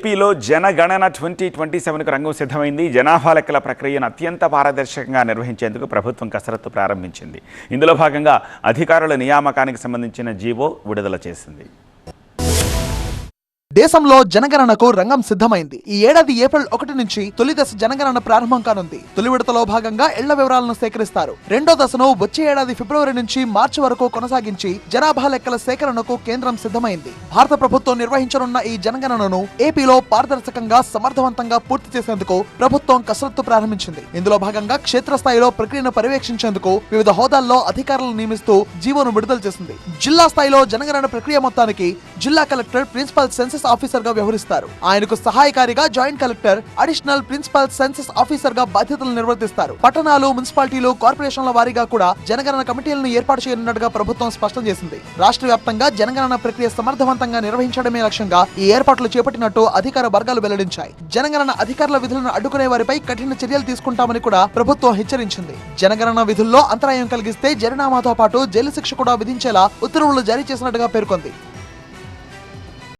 ఏపీలో జనగణన 2027కు రంగం సిద్ధమైంది. జనాభా లెక్కల ప్రక్రియను అత్యంత పారదర్శకంగా నిర్వహించేందుకు ప్రభుత్వం కసరత్తు ప్రారంభించింది. ఇందులో భాగంగా అధికారుల నియామకానికి సంబంధించిన జీవో విడుదల చేసింది. దేశంలో జనగణనకు రంగం సిద్ధమైంది. ఈ ఏడాది ఏప్రిల్ 1 నుంచి తొలి దశ జనగణన ప్రారంభం కానుంది. తొలి విడతలో భాగంగా ఇళ్ల వివరాలను సేకరిస్తారు. రెండో దశను వచ్చే ఏడాది ఫిబ్రవరి నుంచి మార్చి వరకు కొనసాగించి జనాభా లెక్కల సేకరణకు కేంద్రం సిద్ధమైంది. భారత ప్రభుత్వం నిర్వహించనున్న ఈ జనగణనను ఏపీలో పారదర్శకంగా సమర్థవంతంగా పూర్తి చేసేందుకు ప్రభుత్వం కసరత్తు ప్రారంభించింది. ఇందులో భాగంగా క్షేత్రస్థాయిలో ప్రక్రియను పర్యవేక్షించేందుకు వివిధ హోదాల్లో అధికారులను నియమిస్తూ జీవోను విడుదల చేసింది. జిల్లా స్థాయిలో జనగణన ప్రక్రియ మొత్తానికి జిల్లా కలెక్టర్ ప్రిన్సిపల్ సెన్సస్ ఆఫీసర్ గా వ్యవహరిస్తారు. ఆయనకు సహాయకారిగా joint collector, additional principal census officer గా బాధ్యతలు నిర్వర్తిస్తారు. పట్టణాలు, మున్సిపాలిటీలు, కార్పొరేషన్ల వారీగా కూడా జనగణన కమిటీలను ఏర్పాటు చేయనున్నట్టుగా ప్రభుత్వం స్పష్టం చేసింది. రాష్ట్ర వ్యాప్తంగా జనగణన ప్రక్రియ సమర్థవంతంగా నిర్వహించడమే లక్ష్యంగా ఈ ఏర్పాట్లు చేపట్టినట్టు అధికార వర్గాలు వెల్లడించాయి. జనగణన అధికారుల విధులను అడ్డుకునే వారిపై కఠిన చర్యలు తీసుకుంటామని కూడా ప్రభుత్వం హెచ్చరించింది. జనగణన విధుల్లో అంతరాయం కలిగిస్తే జరిమానాతో పాటు జైలు శిక్ష కూడా విధించేలా ఉత్తర్వులు జారీ చేసినట్టుగా పేర్కొంది.